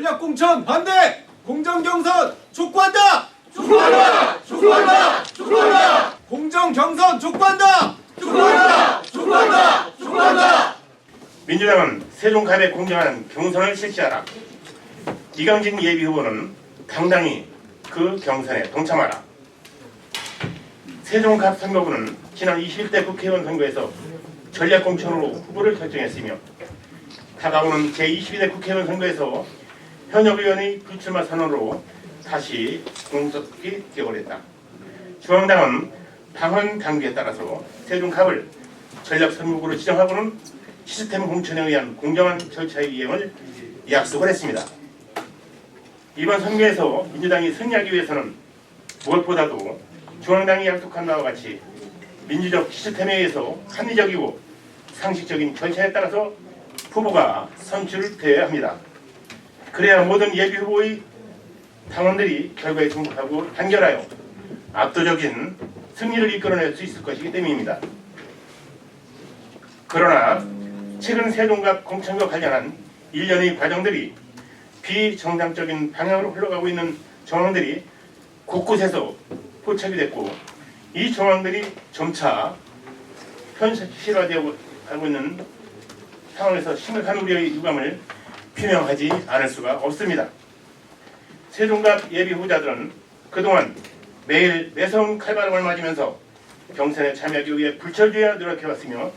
전략공천 반대! 공정경선 촉구한다! 촉구한다! 촉구한다! 촉구한다! 공정경선 촉구한다! 촉구한다! 촉구한다! 촉구한다! 민주당은 세종갑에 공정한 경선을 실시하라. 이강진 예비후보는 당당히 그 경선에 동참하라. 세종갑 선거구는 지난 21대 국회의원 선거에서 전략공천으로 후보를 결정했으며 다가오는 제22대 국회의원 선거에서 현역 의원의 불출마 선언으로 다시 공석이 되어버렸다. 중앙당은 당헌 당규에 따라서 세종갑을 전략선거구로 지정하고는 시스템 공천에 의한 공정한 절차의 이행을 약속을 했습니다. 이번 선거에서 민주당이 승리하기 위해서는 무엇보다도 중앙당이 약속한 바와 같이 민주적 시스템에 의해서 합리적이고 상식적인 절차에 따라서 후보가 선출되어야 합니다. 그래야 모든 예비후보의 당원들이 결과에 승복하고 단결하여 압도적인 승리를 이끌어낼 수 있을 것이기 때문입니다. 그러나 최근 세종갑 공천과 관련한 일련의 과정들이 비정당적인 방향으로 흘러가고 있는 정황들이 곳곳에서 포착이 됐고 이 정황들이 점차 현실화되고 있는 상황에서 심각한 우려의 유감을 표명하지 않을 수가 없습니다. 세종갑 예비 후보자들은 그동안 매일 매서운 칼바람을 맞으면서 경선에 참여하기 위해 불철주야 노력해왔으며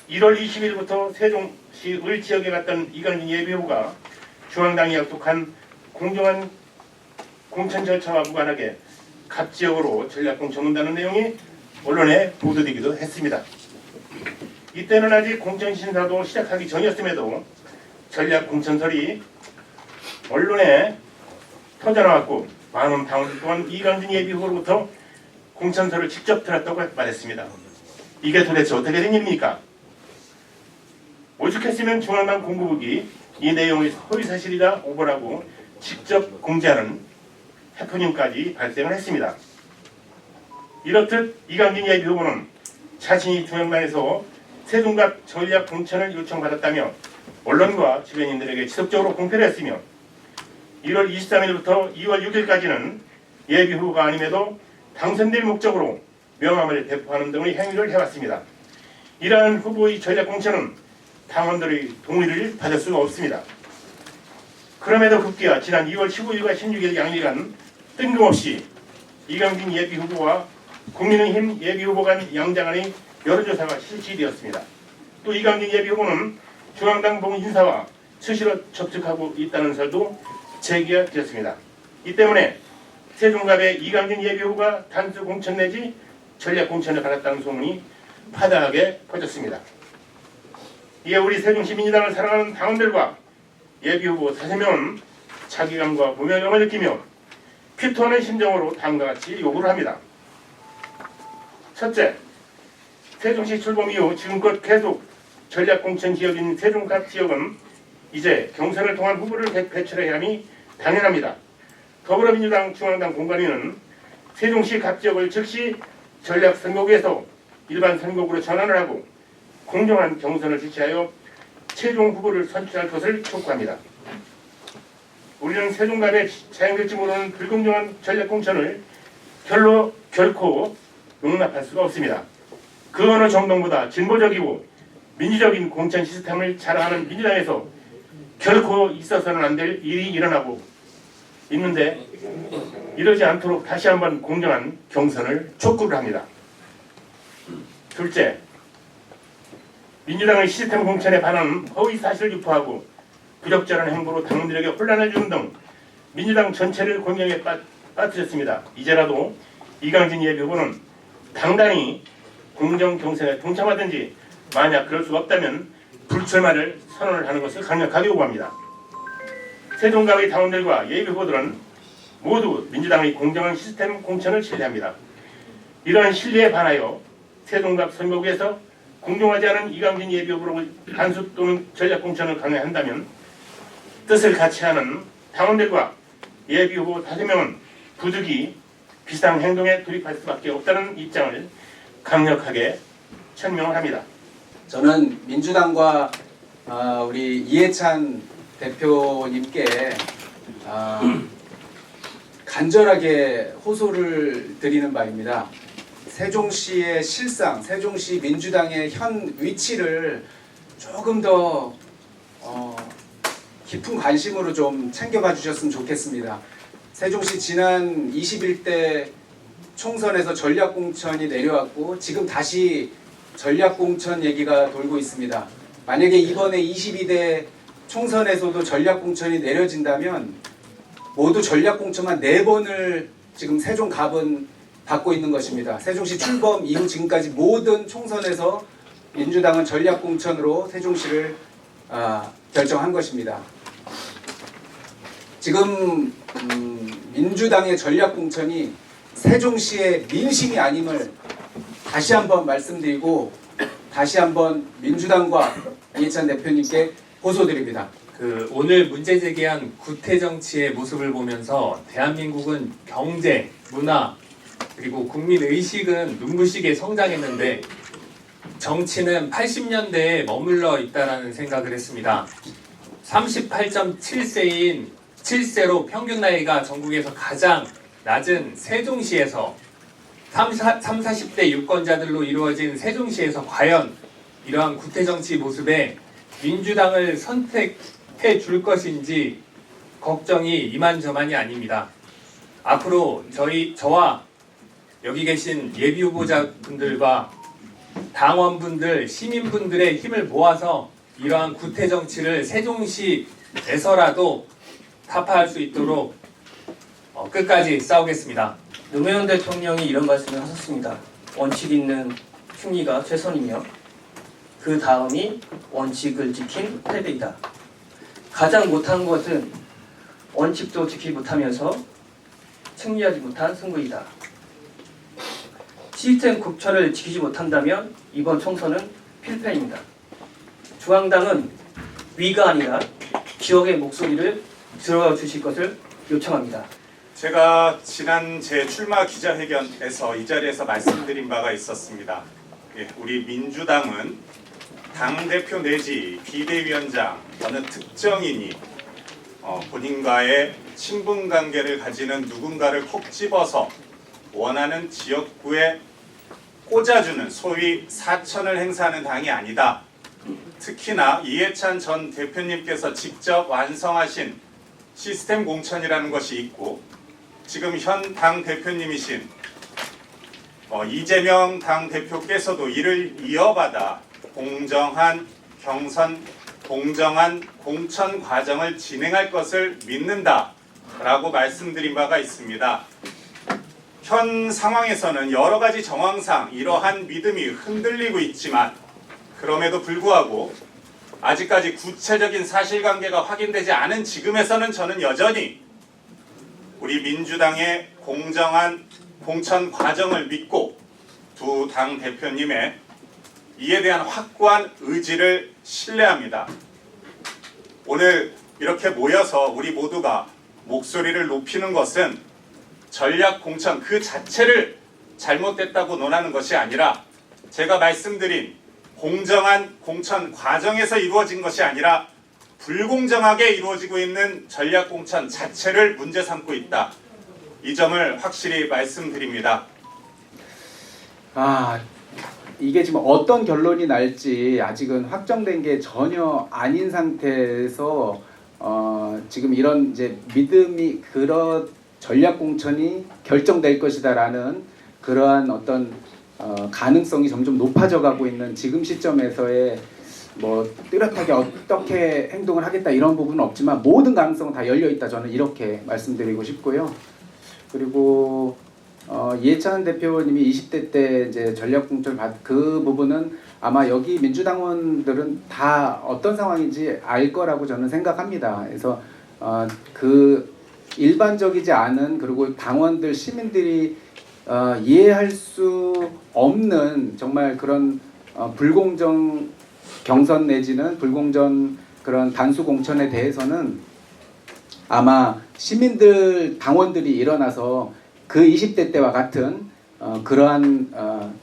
1월 20일부터 세종시 을 지역에 갔던 이강진 예비후보가 중앙당이 약속한 공정한 공천 절차와 무관하게 갑 지역으로 전략공천 온다는 내용이 언론에 보도되기도 했습니다. 이때는 아직 공천심사도 시작하기 전이었음에도 전략공천설이 언론에 터져나왔고 많은 당원들 또한 이강진 예비후보로부터 공천서를 직접 들었다고 말했습니다. 이게 도대체 어떻게 된 일입니까? 오죽했으면 중앙당 공보국이 이 내용이 허위사실이다 오보라고 직접 공지하는 해프닝까지 발생을 했습니다. 이렇듯 이강진 예비후보는 자신이 중앙당에서 세종갑 전략 공천을 요청받았다며 언론과 주변인들에게 지속적으로 공표를 했으며 1월 23일부터 2월 6일까지는 예비후보가 아님에도 당선될 목적으로 명함을 배포하는 등의 행위를 해왔습니다. 이러한 후보의 전략 공천은 당원들의 동의를 받을 수가 없습니다. 그럼에도 급기야 지난 2월 15일과 16일 양일간 뜬금없이 이강진 예비후보와 국민의힘 예비후보 간 양장간의 여론조사가 실시되었습니다. 또 이강진 예비후보는 중앙당 동 인사와 수시로 접촉하고 있다는 설도 제기가 되었습니다. 이 때문에 세종갑의 이강진 예비후보가 단수 공천 내지 전략 공천을 받았다는 소문이 파다하게 퍼졌습니다. 이에 우리 세종시 민주당을 사랑하는 당원들과 예비후보 40명은 자기감과 무명함을 느끼며 피토하는 심정으로 다음과 같이 요구를 합니다. 첫째, 세종시 출범 이후 지금껏 계속 전략공천 지역인 세종갑 지역은 이제 경선을 통한 후보를 배출해야 함이 당연합니다. 더불어민주당 중앙당 공관위는 세종시 갑 지역을 즉시 전략선거구에서 일반 선거구로 전환을 하고 공정한 경선을 실시하여 최종 후보를 선출할 것을 촉구합니다. 우리는 세종갑에 자행될지 모르는 불공정한 전략공천을 결코 용납할 수가 없습니다. 그 어느 정당보다 진보적이고 민주적인 공천 시스템을 자랑하는 민주당에서 결코 있어서는 안 될 일이 일어나고 있는데 이러지 않도록 다시 한번 공정한 경선을 촉구를 합니다. 둘째, 민주당의 시스템 공천에 반하는 허위 사실을 유포하고 부적절한 행보로 당원들에게 혼란을 주는 등 민주당 전체를 공경에 빠뜨렸습니다. 이제라도 이강진 예비후보는 당당히 공정 경선에 동참하든지 만약 그럴 수 없다면 불출마를 선언을 하는 것을 강력하게 요구합니다. 세종갑의 당원들과 예비후보들은 모두 민주당의 공정한 시스템 공천을 신뢰합니다. 이러한 신뢰에 반하여 세종갑 선거구에서 공정하지 않은 이강진 예비후보로 단수 또는 전략 공천을 강행한다면 뜻을 같이 하는 당원들과 예비후보 5명은 부득이 비상 행동에 돌입할 수밖에 없다는 입장을 강력하게 천명을 합니다. 저는 민주당과 우리 이해찬 대표님께 간절하게 호소를 드리는 바입니다. 세종시의 실상, 세종시 민주당의 현 위치를 조금 더 깊은 관심으로 좀 챙겨봐 주셨으면 좋겠습니다. 세종시 지난 21대 총선에서 전략공천이 내려왔고 지금 다시 전략공천 얘기가 돌고 있습니다. 만약에 이번에 22대 총선에서도 전략공천이 내려진다면 모두 전략공천만 4번을 지금 세종갑은 받고 있는 것입니다. 세종시 출범 이후 지금까지 모든 총선에서 민주당은 전략공천으로 세종시를 결정한 것입니다. 지금 민주당의 전략공천이 세종시의 민심이 아님을 다시 한번 말씀드리고 다시 한번 민주당과 이해찬 대표님께 호소드립니다. 오늘 문제 제기한 구태 정치의 모습을 보면서 대한민국은 경제, 문화, 그리고 국민 의식은 눈부시게 성장했는데 정치는 80년대에 머물러 있다라는 생각을 했습니다. 38.7세인 7세로 평균 나이가 전국에서 가장 낮은 세종시에서 40대 유권자들로 이루어진 세종시에서 과연 이러한 구태 정치 모습에 민주당을 선택해 줄 것인지 걱정이 이만저만이 아닙니다. 앞으로 저와 여기 계신 예비 후보자분들과 당원분들, 시민분들의 힘을 모아서 이러한 구태 정치를 세종시에서라도 타파할 수 있도록 끝까지 싸우겠습니다. 노무현 대통령이 이런 말씀을 하셨습니다. 원칙 있는 승리가 최선이며 그 다음이 원칙을 지킨 패배이다. 가장 못한 것은 원칙도 지키지 못하면서 승리하지 못한 승부이다. 시스템 국처를 지키지 못한다면 이번 총선은 필패입니다. 중앙당은 위가 아니라 지역의 목소리를 들어주실 것을 요청합니다. 제가 지난 제 출마 기자회견에서 이 자리에서 말씀드린 바가 있었습니다. 우리 민주당은 당대표 내지 비대위원장 어느 특정인이 본인과의 친분관계를 가지는 누군가를 콕 집어서 원하는 지역구에 꽂아주는 소위 사천을 행사하는 당이 아니다. 특히나 이해찬 전 대표님께서 직접 완성하신 시스템 공천이라는 것이 있고 지금 현 당 대표님이신 이재명 당 대표께서도 이를 이어받아 공정한 경선, 공정한 공천 과정을 진행할 것을 믿는다라고 말씀드린 바가 있습니다. 현 상황에서는 여러 가지 정황상 이러한 믿음이 흔들리고 있지만 그럼에도 불구하고 아직까지 구체적인 사실관계가 확인되지 않은 지금에서는 저는 여전히 우리 민주당의 공정한 공천 과정을 믿고 두 당 대표님의 이에 대한 확고한 의지를 신뢰합니다. 오늘 이렇게 모여서 우리 모두가 목소리를 높이는 것은 전략 공천 그 자체를 잘못됐다고 논하는 것이 아니라 제가 말씀드린 공정한 공천 과정에서 이루어진 것이 아니라 불공정하게 이루어지고 있는 전략 공천 자체를 문제 삼고 있다. 이 점을 확실히 말씀드립니다. 이게 지금 어떤 결론이 날지 아직은 확정된 게 전혀 아닌 상태에서 지금 이런 이제 믿음이 그런 전략 공천이 결정될 것이다라는 그러한 어떤 가능성이 점점 높아져 가고 있는 지금 시점에서의 뭐 뚜렷하게 어떻게 행동을 하겠다 이런 부분은 없지만 모든 가능성은 다 열려 있다 저는 이렇게 말씀드리고 싶고요. 그리고 이해찬 대표님이 20대 때 이제 전략 공천을 그 부분은 아마 여기 민주당원들은 다 어떤 상황인지 알 거라고 저는 생각합니다. 그래서 그 일반적이지 않은 그리고 당원들 시민들이 이해할 수 없는 정말 그런 불공정 경선 내지는 불공정 그런 단수 공천에 대해서는 아마 시민들 당원들이 일어나서 그 20대 때와 같은 그러한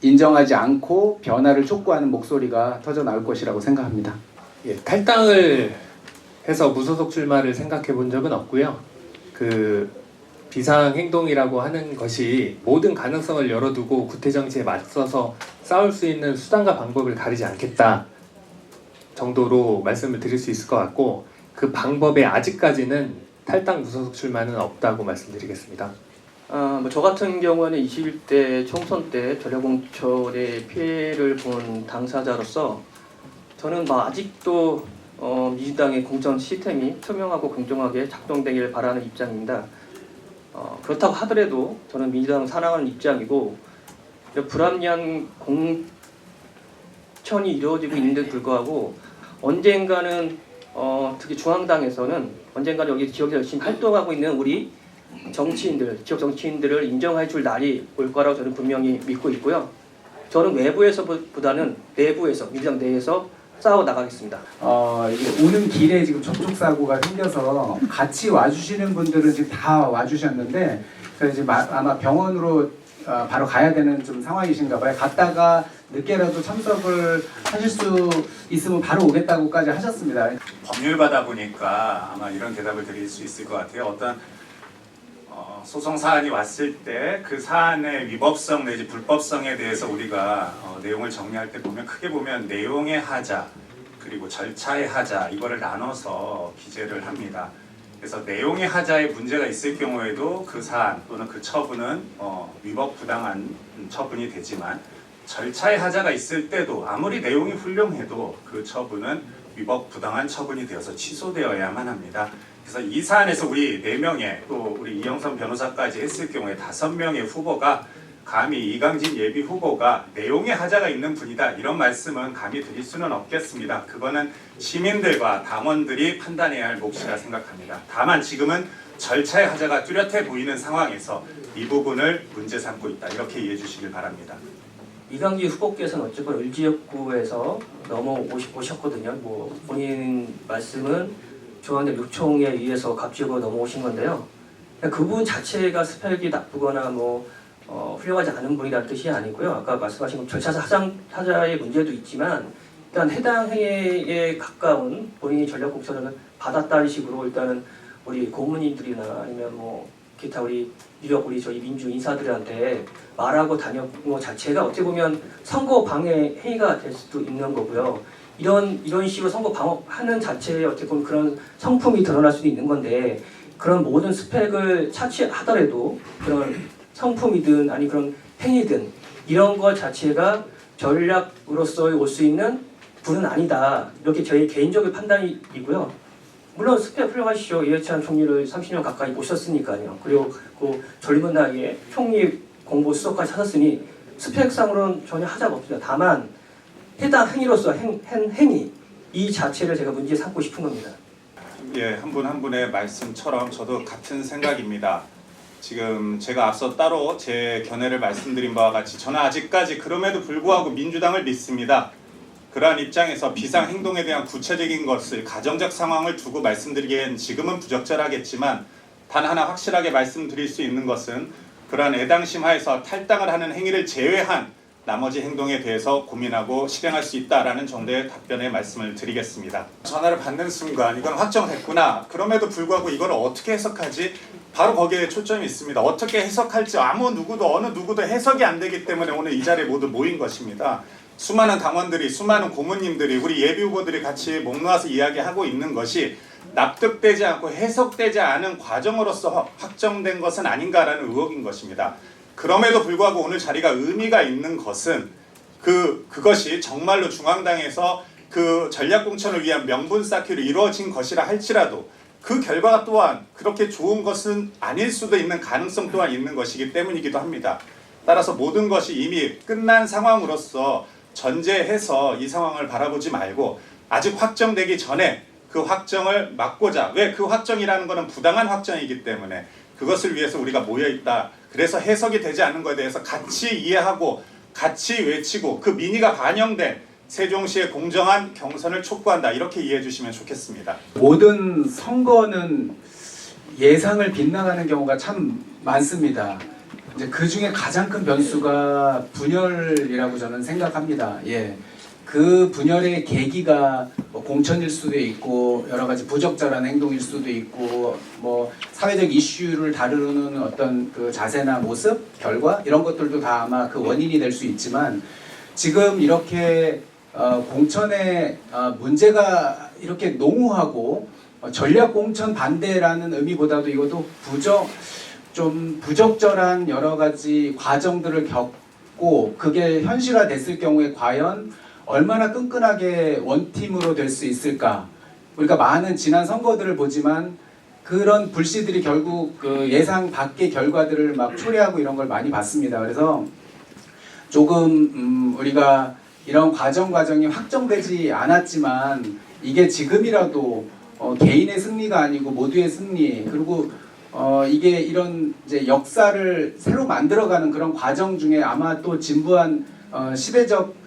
인정하지 않고 변화를 촉구하는 목소리가 터져 나올 것이라고 생각합니다. 탈당을 해서 무소속 출마를 생각해 본 적은 없고요. 그 비상행동이라고 하는 것이 모든 가능성을 열어두고 구태정치에 맞서서 싸울 수 있는 수단과 방법을 가리지 않겠다 정도로 말씀을 드릴 수 있을 것 같고, 그 방법에 아직까지는 탈당 무소속 출마는 없다고 말씀드리겠습니다. 저 같은 경우는 21대 총선 때 전략공천의 피해를 본 당사자로서 저는 아직도 민주당의 공천 시스템이 투명하고 공정하게 작동되길 바라는 입장입니다. 그렇다고 하더라도 저는 민주당을 사랑하는 입장이고, 불합리한 공천이 이루어지고 있는데도 불구하고 언젠가는 특히 중앙당에서는 언젠가는 여기 지역에 열심히 활동하고 있는 우리 정치인들, 지역 정치인들을 인정해 줄 날이 올 거라고 저는 분명히 믿고 있고요. 저는 외부에서보다는 내부에서, 민주당 내에서 싸워 나가겠습니다. 이게 오는 길에 지금 접촉 사고가 생겨서 같이 와주시는 분들은 지금 다 와주셨는데, 그래서 지금 아마 병원으로 바로 가야 되는 좀 상황이신가 봐요. 갔다가 늦게라도 참석을 하실 수 있으면 바로 오겠다고까지 하셨습니다. 법률가다 보니까 아마 이런 대답을 드릴 수 있을 것 같아요. 어떤 소송 사안이 왔을 때 그 사안의 위법성 내지 불법성에 대해서 우리가 내용을 정리할 때 보면 크게 보면 내용의 하자 그리고 절차의 하자 이거를 나눠서 기재를 합니다. 그래서 내용의 하자에 문제가 있을 경우에도 그 사안 또는 그 처분은 위법 부당한 처분이 되지만, 절차의 하자가 있을 때도 아무리 내용이 훌륭해도 그 처분은 위법 부당한 처분이 되어서 취소되어야만 합니다. 그래서 이 사안에서 우리 4명의 또 우리 이영선 변호사까지 했을 경우에 5명의 후보가 감히 이강진 예비 후보가 내용의 하자가 있는 분이다 이런 말씀은 감히 드릴 수는 없겠습니다. 그거는 시민들과 당원들이 판단해야 할 몫이라 생각합니다. 다만 지금은 절차의 하자가 뚜렷해 보이는 상황에서 이 부분을 문제 삼고 있다 이렇게 이해해 주시길 바랍니다. 이강기 후보께서는 어쨌건 을지역구에서 넘어오셨거든요. 본인 말씀은 중앙대 요청에 의해서 갑질로 넘어오신 건데요. 그 부분 자체가 스펙이 나쁘거나 훌륭하지 않은 분이라는 뜻이 아니고요. 아까 말씀하신 절차 하자의 문제도 있지만, 일단 해당 행위에 가까운 본인이 전략공천을 받았다는 식으로 일단은 우리 고문님들이나 아니면 기타 우리 유력 우리 저희 민주 인사들한테 말하고 다녔던 것 자체가 어떻게 보면 선거 방해 행위가 될 수도 있는 거고요. 이런 식으로 선거 방어하는 자체에 어떻게 보면 그런 성품이 드러날 수도 있는 건데, 그런 모든 스펙을 차치하더라도 그런 성품이든 아니 그런 행위든 이런 것 자체가 전략으로서 올 수 있는 분은 아니다. 이렇게 저희 개인적인 판단이고요. 물론 스펙 훌륭하시죠. 이해찬 총리를 30년 가까이 모셨으니까요. 그리고 그 젊은 나이에 총리 공보 수석까지 하셨으니 스펙상으로는 전혀 하자가 없습니다. 다만 해당 행위로서 행위 이 자체를 제가 문제 삼고 싶은 겁니다. 예, 한 분 한 분의 말씀처럼 저도 같은 생각입니다. 지금 제가 앞서 따로 제 견해를 말씀드린 바와 같이 저는 아직까지 그럼에도 불구하고 민주당을 믿습니다. 그러한 입장에서 비상행동에 대한 구체적인 것을 가정적 상황을 두고 말씀드리기엔 지금은 부적절하겠지만, 단 하나 확실하게 말씀드릴 수 있는 것은 그러한 애당심 하에서 탈당을 하는 행위를 제외한 나머지 행동에 대해서 고민하고 실행할 수 있다라는 정도의 답변의 말씀을 드리겠습니다. 전화를 받는 순간 이건 확정됐구나. 그럼에도 불구하고 이걸 어떻게 해석하지? 바로 거기에 초점이 있습니다. 어떻게 해석할지 어느 누구도 해석이 안 되기 때문에 오늘 이 자리에 모두 모인 것입니다. 수많은 당원들이, 수많은 고문님들이, 우리 예비후보들이 같이 목 놓아서 이야기하고 있는 것이 납득되지 않고 해석되지 않은 과정으로서 확정된 것은 아닌가라는 의혹인 것입니다. 그럼에도 불구하고 오늘 자리가 의미가 있는 것은 그것이 정말로 중앙당에서 그 전략공천을 위한 명분 쌓기로 이루어진 것이라 할지라도 그 결과가 또한 그렇게 좋은 것은 아닐 수도 있는 가능성 또한 있는 것이기 때문이기도 합니다. 따라서 모든 것이 이미 끝난 상황으로서 전제해서 이 상황을 바라보지 말고 아직 확정되기 전에 그 확정을 막고자, 왜 그 확정이라는 것은 부당한 확정이기 때문에 그것을 위해서 우리가 모여있다. 그래서 해석이 되지 않는 것에 대해서 같이 이해하고 같이 외치고 그 민의가 반영된 세종시의 공정한 경선을 촉구한다. 이렇게 이해해 주시면 좋겠습니다. 모든 선거는 예상을 빗나가는 경우가 참 많습니다. 이제 그 중에 가장 큰 변수가 분열이라고 저는 생각합니다. 예. 그 분열의 계기가 뭐 공천일 수도 있고 여러 가지 부적절한 행동일 수도 있고 뭐 사회적 이슈를 다루는 어떤 그 자세나 모습, 결과 이런 것들도 다 아마 그 원인이 될 수 있지만 지금 이렇게 공천의 문제가 이렇게 농후하고 전략 공천 반대라는 의미보다도 이것도 좀 부적절한 여러 가지 과정들을 겪고 그게 현실화됐을 경우에 과연 얼마나 끈끈하게 원팀으로 될 수 있을까? 우리가 많은 지난 선거들을 보지만 그런 불씨들이 결국 그 예상 밖의 결과들을 막 초래하고 이런 걸 많이 봤습니다. 그래서 조금 우리가 이런 과정이 확정되지 않았지만 이게 지금이라도 개인의 승리가 아니고 모두의 승리 그리고 이게 이런 이제 역사를 새로 만들어가는 그런 과정 중에 아마 또 진부한 시대적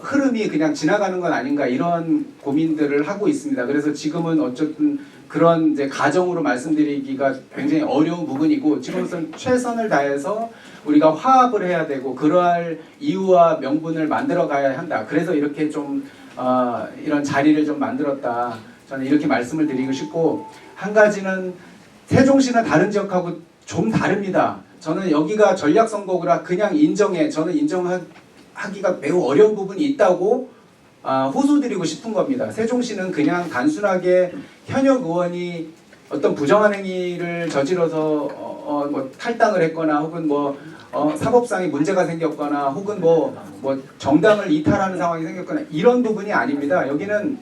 흐름이 그냥 지나가는 건 아닌가 이런 고민들을 하고 있습니다. 그래서 지금은 어쨌든 그런 이제 가정으로 말씀드리기가 굉장히 어려운 부분이고 지금으로선 최선을 다해서 우리가 화합을 해야 되고 그러할 이유와 명분을 만들어 가야 한다. 그래서 이렇게 좀 이런 자리를 좀 만들었다. 저는 이렇게 말씀을 드리고 싶고 한 가지는 세종시는 다른 지역하고 좀 다릅니다. 저는 여기가 전략선거구라 그냥 저는 인정하기가 매우 어려운 부분이 있다고 호소드리고 싶은 겁니다. 세종시는 그냥 단순하게 현역 의원이 어떤 부정한 행위를 저질러서 뭐 탈당을 했거나 혹은 뭐 사법상의 문제가 생겼거나 혹은 뭐 정당을 이탈하는 상황이 생겼거나 이런 부분이 아닙니다. 여기는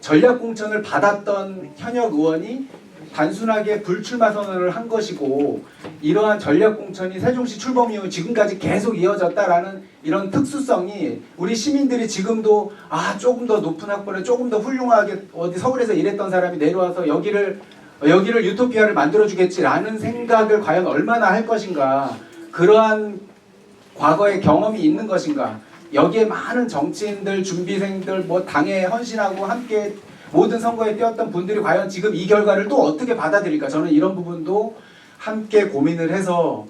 전략 공천을 받았던 현역 의원이 단순하게 불출마 선언을 한 것이고 이러한 전략 공천이 세종시 출범 이후 지금까지 계속 이어졌다라는 이런 특수성이 우리 시민들이 지금도 조금 더 높은 학벌에 조금 더 훌륭하게 어디 서울에서 일했던 사람이 내려와서 여기를 유토피아를 만들어주겠지라는 생각을 과연 얼마나 할 것인가 그러한 과거의 경험이 있는 것인가 여기에 많은 정치인들, 준비생들, 뭐 당에 헌신하고 함께 모든 선거에 뛰었던 분들이 과연 지금 이 결과를 또 어떻게 받아들일까? 저는 이런 부분도 함께 고민을 해서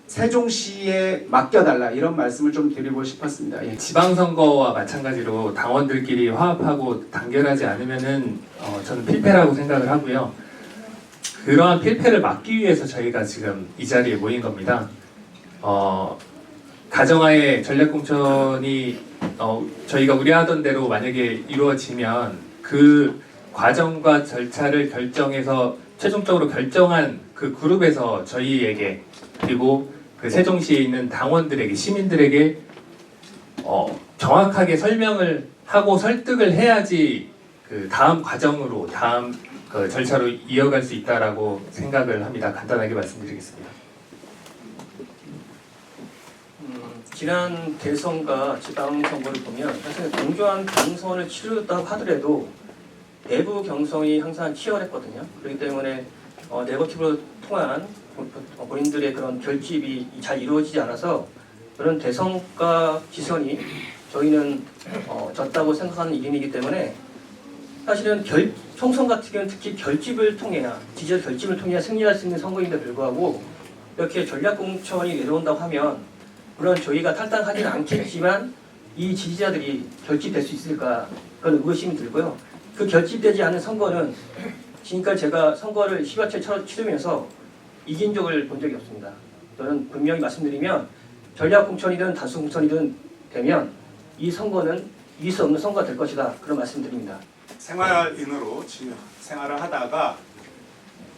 세종시에 맡겨달라 이런 말씀을 좀 드리고 싶었습니다. 예. 지방선거와 마찬가지로 당원들끼리 화합하고 단결하지 않으면은 저는 필패라고 생각을 하고요. 그러한 필패를 막기 위해서 저희가 지금 이 자리에 모인 겁니다. 가정하에 전략공천이 저희가 우려하던 대로 만약에 이루어지면 그 과정과 절차를 결정해서 최종적으로 결정한 그 그룹에서 저희에게 그리고 그 세종시에 있는 당원들에게 시민들에게 정확하게 설명을 하고 설득을 해야지 그 다음 과정으로 다음 그 절차로 이어갈 수 있다라고 생각을 합니다. 간단하게 말씀드리겠습니다. 지난 대선과 지방선거를 보면 사실 공정한 경선을 치르었다고 하더라도 내부 경선이 항상 치열했거든요. 그렇기 때문에 네거티브로 통한 본인들의 그런 결집이 잘 이루어지지 않아서 그런 대선과 지선이 저희는 졌다고 생각하는 이름이기 때문에 사실은 총선 같은 경우는 특히 결집을 통해야 지지자 결집을 통해야 승리할 수 있는 선거인데 불구하고 이렇게 전략공천이 내려온다고 하면 물론 저희가 탈당하지는 않겠지만 이 지지자들이 결집될 수 있을까 그런 의구심이 들고요. 그 결집되지 않은 선거는 지금까지 제가 선거를 10여 차례 치르면서 이긴 적을 본 적이 없습니다. 저는 분명히 말씀드리면 전략공천이든 단순공천이든 되면 이 선거는 이길 수 없는 선거가 될 것이다. 그런 말씀드립니다. 생활인으로 생활을 하다가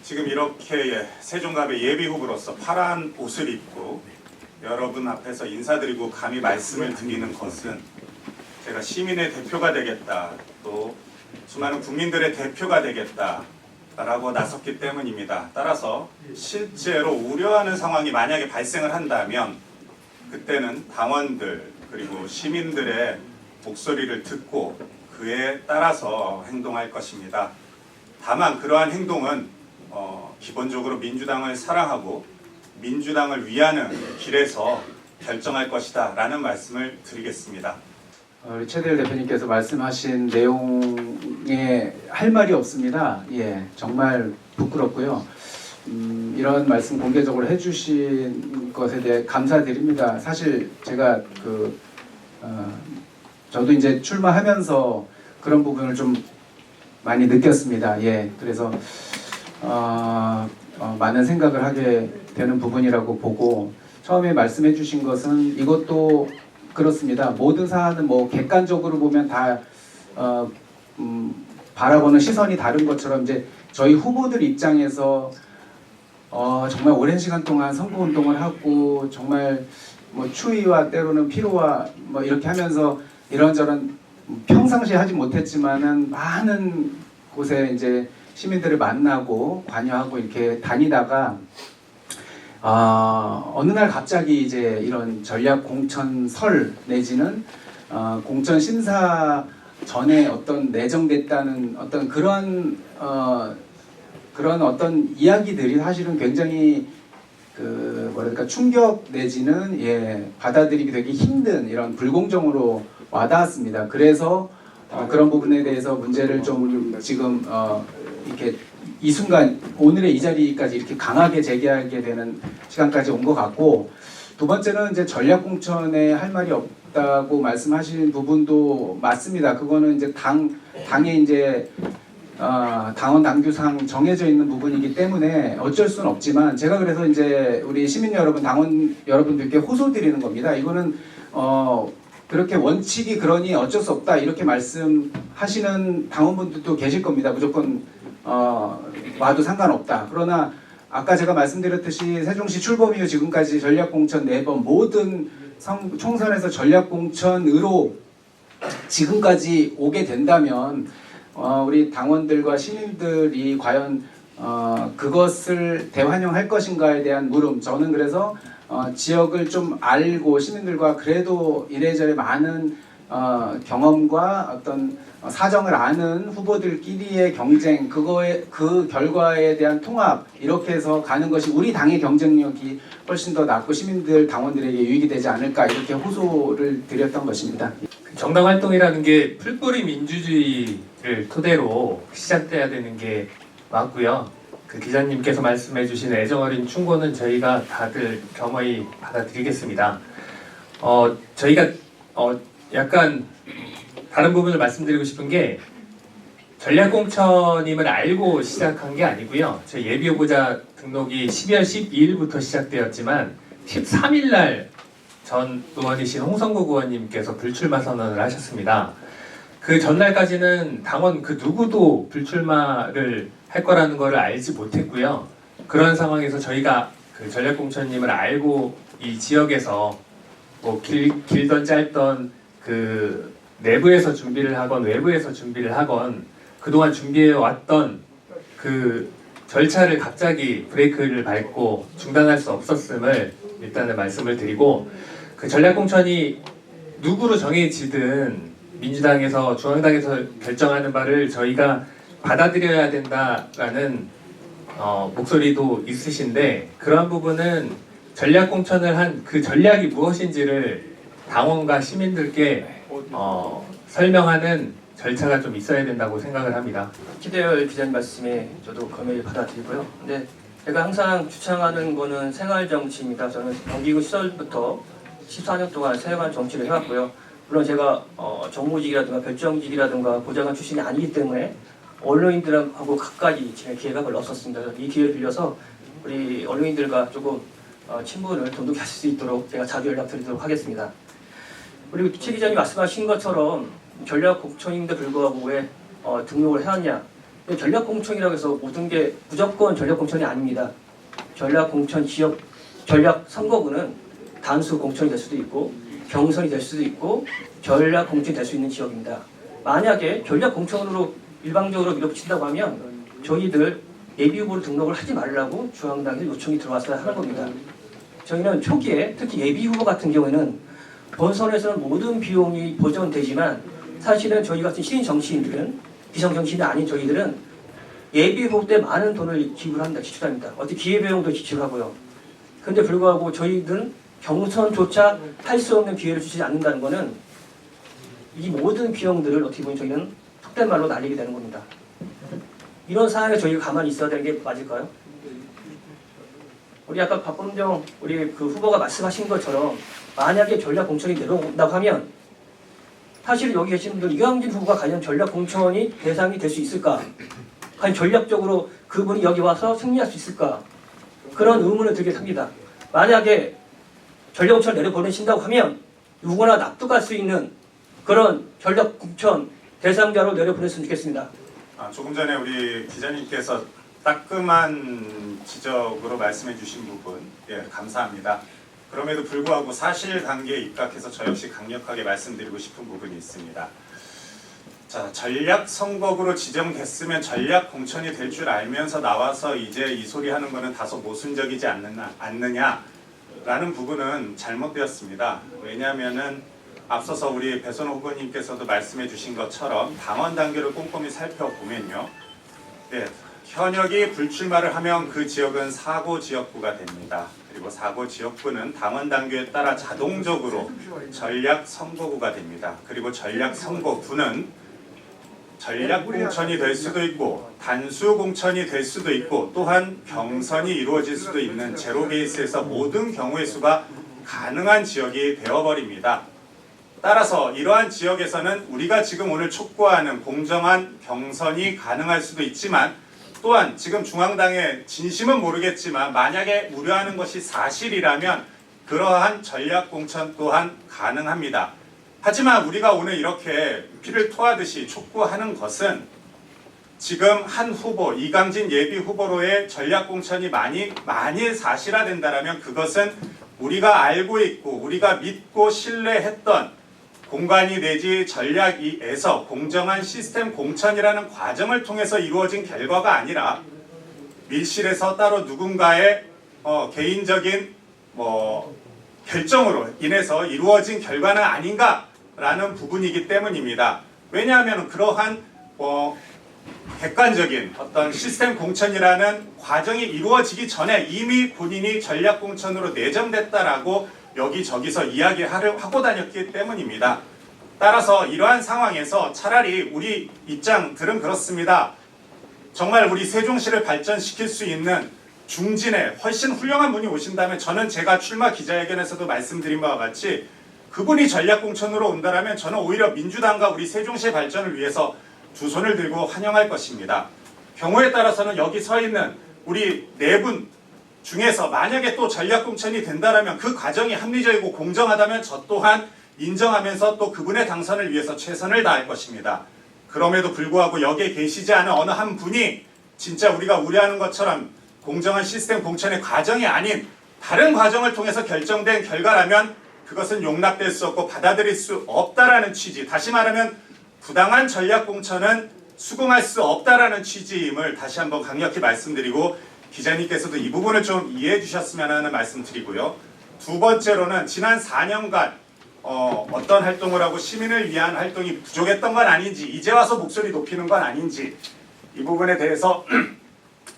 지금 이렇게 세종갑의 예비후보로서 파란 옷을 입고 여러분 앞에서 인사드리고 감히 말씀을 드리는 것은 제가 시민의 대표가 되겠다 또 수많은 국민들의 대표가 되겠다 라고 나섰기 때문입니다. 따라서 실제로 우려하는 상황이 만약에 발생을 한다면 그때는 당원들 그리고 시민들의 목소리를 듣고 그에 따라서 행동할 것입니다. 다만 그러한 행동은 기본적으로 민주당을 사랑하고 민주당을 위하는 길에서 결정할 것이다 라는 말씀을 드리겠습니다. 우리 최대일 대표님께서 말씀하신 내용에 할 말이 없습니다. 예, 정말 부끄럽고요. 이런 말씀 공개적으로 해주신 것에 대해 감사드립니다. 사실 제가 저도 이제 출마하면서 그런 부분을 좀 많이 느꼈습니다. 예, 그래서 많은 생각을 하게 되는 부분이라고 보고 처음에 말씀해주신 것은 이것도 그렇습니다. 모든 사안은 뭐 객관적으로 보면 다 바라보는 시선이 다른 것처럼 이제 저희 후보들 입장에서 정말 오랜 시간 동안 선거운동을 하고 정말 뭐 추위와 때로는 피로와 뭐 이렇게 하면서 이런저런 평상시에 하지 못했지만은 많은 곳에 이제 시민들을 만나고 관여하고 이렇게 다니다가 어느 날 갑자기 이제 이런 전략 공천설 내지는 공천 심사 전에 어떤 내정됐다는 어떤 그런 어떤 이야기들이 사실은 굉장히 그 뭐랄까 충격 내지는 받아들이기 되게 힘든 이런 불공정으로 와닿았습니다. 그래서 그런 부분에 대해서 문제를 좀 지금 이렇게 이 순간 오늘의 이 자리까지 이렇게 강하게 제기하게 되는 시간까지 온 것 같고, 두 번째는 이제 전략 공천에 할 말이 없다고 말씀하신 부분도 맞습니다. 그거는 이제 당의 이제 당원 당규상 정해져 있는 부분이기 때문에 어쩔 수는 없지만, 제가 그래서 이제 우리 시민 여러분, 당원 여러분들께 호소드리는 겁니다. 이거는 그렇게 원칙이 그러니 어쩔 수 없다 이렇게 말씀하시는 당원분들도 계실 겁니다. 무조건 와도 상관없다. 그러나 아까 제가 말씀드렸듯이 세종시 출범 이후 지금까지 전략공천 4번 모든 총선에서 전략공천으로 지금까지 오게 된다면 우리 당원들과 시민들이 과연 그것을 대환영할 것인가에 대한 물음, 저는 그래서 지역을 좀 알고 시민들과 그래도 이래저래 많은 경험과 어떤 사정을 아는 후보들끼리의 경쟁, 그 결과에 대한 통합, 이렇게 해서 가는 것이 우리 당의 경쟁력이 훨씬 더 낮고 시민들, 당원들에게 유익이 되지 않을까, 이렇게 호소를 드렸던 것입니다. 정당 활동이라는 게 풀뿌리 민주주의를 토대로 시작돼야 되는 게 맞고요. 그 기자님께서 말씀해주신 애정어린 충고는 저희가 다들 겸허히 받아들이겠습니다. 저희가 약간 다른 부분을 말씀드리고 싶은 게, 전략공천임을 알고 시작한 게 아니고요. 저희 예비후보자 등록이 12월 12일부터 시작되었지만 13일 날 전 의원이신 홍성국 의원님께서 불출마 선언을 하셨습니다. 그 전날까지는 당원 그 누구도 불출마를 할 거라는 것을 알지 못했고요. 그런 상황에서 저희가 그 전략공천님을 알고 이 지역에서 뭐 길던 짧던 그 내부에서 준비를 하건 외부에서 준비를 하건 그동안 준비해 왔던 그 절차를 갑자기 브레이크를 밟고 중단할 수 없었음을 일단은 말씀을 드리고, 그 전략공천이 누구로 정해지든 민주당에서 중앙당에서 결정하는 바를 저희가 받아들여야 된다라는 목소리도 있으신데, 그러한 부분은 전략공천을 한 그 전략이 무엇인지를 당원과 시민들께 설명하는 절차가 좀 있어야 된다고 생각을 합니다. 기대열 기자님 말씀에 저도 검열히 받아들이고요. 근데 제가 항상 주창하는 거는 생활정치입니다. 저는 경기구 시절부터 14년 동안 생활 정치를 해왔고요. 물론 제가 정무직이라든가 별정직이라든가 보좌관 출신이 아니기 때문에 언론인들하고 가까이 지낼 기회가 별로 없었습니다. 이 기회를 빌려서 우리 언론인들과 조금 친분을 돈독히 하실 수 있도록 제가 자주 연락드리도록 하겠습니다. 그리고 최 기자님 말씀하신 것처럼 전략공천인데 불구하고 왜 등록을 해왔냐. 전략공천이라고 해서 모든 게 무조건 전략공천이 아닙니다. 전략공천 지역 전략 선거구는 단수 공천이 될 수도 있고 경선이 될 수도 있고 전략공천이 될 수 있는 지역입니다. 만약에 전략공천으로 일방적으로 밀어붙인다고 하면 저희들 예비후보로 등록을 하지 말라고 중앙당에서 요청이 들어왔어야 하는 겁니다. 저희는 초기에 특히 예비후보 같은 경우에는 본선에서는 모든 비용이 보전되지만 사실은 저희 같은 신인 정치인들은, 비상 정치인이 아닌 저희들은 예비후보 때 많은 돈을 지출합니다. 어떻게 기회비용도 지출하고요. 그런데 불구하고 저희들은 경선조차 할 수 없는 기회를 주지 않는다는 것은 이 모든 비용들을 어떻게 보면 저희는 속된 말로 날리게 되는 겁니다. 이런 상황에 저희가 가만히 있어야 되는 게 맞을까요? 우리 아까 박범정 우리 그 후보가 말씀하신 것처럼 만약에 전략 공천이 내려온다고 하면 사실 여기 계신 분들 이강진 후보가 과연 전략 공천이 대상이 될 수 있을까? 과연 전략적으로 그분이 여기 와서 승리할 수 있을까? 그런 의문을 들게 합니다. 만약에 전략 공천을 내려보내신다고 하면 누구나 납득할 수 있는 그런 전략 공천 대상자로 내려보냈으면 좋겠습니다. 조금 전에 우리 기자님께서 따끔한 지적으로 말씀해 주신 부분 감사합니다. 그럼에도 불구하고 사실관계에 입각해서 저 역시 강력하게 말씀드리고 싶은 부분이 있습니다. 자, 전략 선거구로 지정됐으면 전략 공천이 될 줄 알면서 나와서 이제 이 소리 하는 거는 다소 모순적이지 않느냐라는 부분은 잘못되었습니다. 왜냐하면은 앞서서 우리 배선호 후보님께서도 말씀해 주신 것처럼 당원 단계를 꼼꼼히 살펴보면요. 현역이 불출마를 하면 그 지역은 사고 지역구가 됩니다. 그리고 사고 지역구는 당원 단계에 따라 자동적으로 전략 선거구가 됩니다. 그리고 전략 선거구는 전략 공천이 될 수도 있고 단수 공천이 될 수도 있고 또한 경선이 이루어질 수도 있는 제로 베이스에서 모든 경우의 수가 가능한 지역이 되어버립니다. 따라서 이러한 지역에서는 우리가 지금 오늘 촉구하는 공정한 경선이 가능할 수도 있지만 또한 지금 중앙당의 진심은 모르겠지만 만약에 우려하는 것이 사실이라면 그러한 전략 공천 또한 가능합니다. 하지만 우리가 오늘 이렇게 피를 토하듯이 촉구하는 것은 지금 한 후보, 이강진 예비 후보로의 전략 공천이 만일 사실화된다면 그것은 우리가 알고 있고 우리가 믿고 신뢰했던 공관위 내지 전략위에서 공정한 시스템 공천이라는 과정을 통해서 이루어진 결과가 아니라 밀실에서 따로 누군가의 개인적인 결정으로 인해서 이루어진 결과는 아닌가라는 부분이기 때문입니다. 왜냐하면 그러한 객관적인 어떤 시스템 공천이라는 과정이 이루어지기 전에 이미 본인이 전략 공천으로 내정됐다라고 여기저기서 이야기하고 다녔기 때문입니다. 따라서 이러한 상황에서 차라리 우리 입장들은 그렇습니다. 정말 우리 세종시를 발전시킬 수 있는 중진의 훨씬 훌륭한 분이 오신다면 저는 제가 출마 기자회견에서도 말씀드린 바와 같이 그분이 전략 공천으로 온다면 저는 오히려 민주당과 우리 세종시의 발전을 위해서 두 손을 들고 환영할 것입니다. 경우에 따라서는 여기 서 있는 우리 네 분 중에서 만약에 또 전략 공천이 된다면 그 과정이 합리적이고 공정하다면 저 또한 인정하면서 또 그분의 당선을 위해서 최선을 다할 것입니다. 그럼에도 불구하고 여기에 계시지 않은 어느 한 분이 진짜 우리가 우려하는 것처럼 공정한 시스템 공천의 과정이 아닌 다른 과정을 통해서 결정된 결과라면 그것은 용납될 수 없고 받아들일 수 없다라는 취지, 다시 말하면 부당한 전략 공천은 수긍할 수 없다라는 취지임을 다시 한번 강력히 말씀드리고 기자님께서도 이 부분을 좀 이해해 주셨으면 하는 말씀 드리고요. 두 번째로는 지난 4년간 어떤 활동을 하고 시민을 위한 활동이 부족했던 건 아닌지 이제 와서 목소리 높이는 건 아닌지 이 부분에 대해서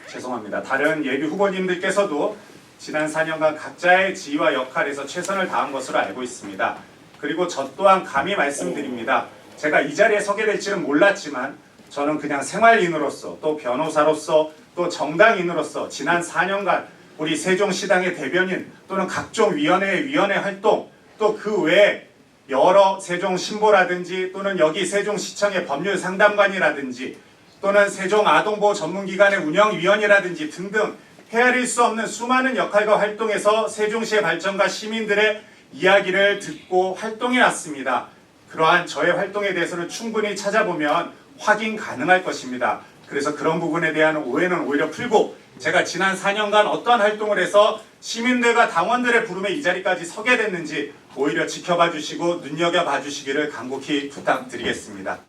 죄송합니다. 다른 예비 후보님들께서도 지난 4년간 각자의 지위와 역할에서 최선을 다한 것으로 알고 있습니다. 그리고 저 또한 감히 말씀드립니다. 제가 이 자리에 서게 될지는 몰랐지만 저는 그냥 생활인으로서 또 변호사로서 또 정당인으로서 지난 4년간 우리 세종시당의 대변인 또는 각종 위원회 활동 또 그 외에 여러 세종신보라든지 또는 여기 세종시청의 법률상담관이라든지 또는 세종아동보호 전문기관의 운영위원이라든지 등등 헤아릴 수 없는 수많은 역할과 활동에서 세종시의 발전과 시민들의 이야기를 듣고 활동해 왔습니다. 그러한 저의 활동에 대해서는 충분히 찾아보면 확인 가능할 것입니다. 그래서 그런 부분에 대한 오해는 오히려 풀고 제가 지난 4년간 어떠한 활동을 해서 시민들과 당원들의 부름에 이 자리까지 서게 됐는지 오히려 지켜봐 주시고 눈여겨봐 주시기를 간곡히 부탁드리겠습니다.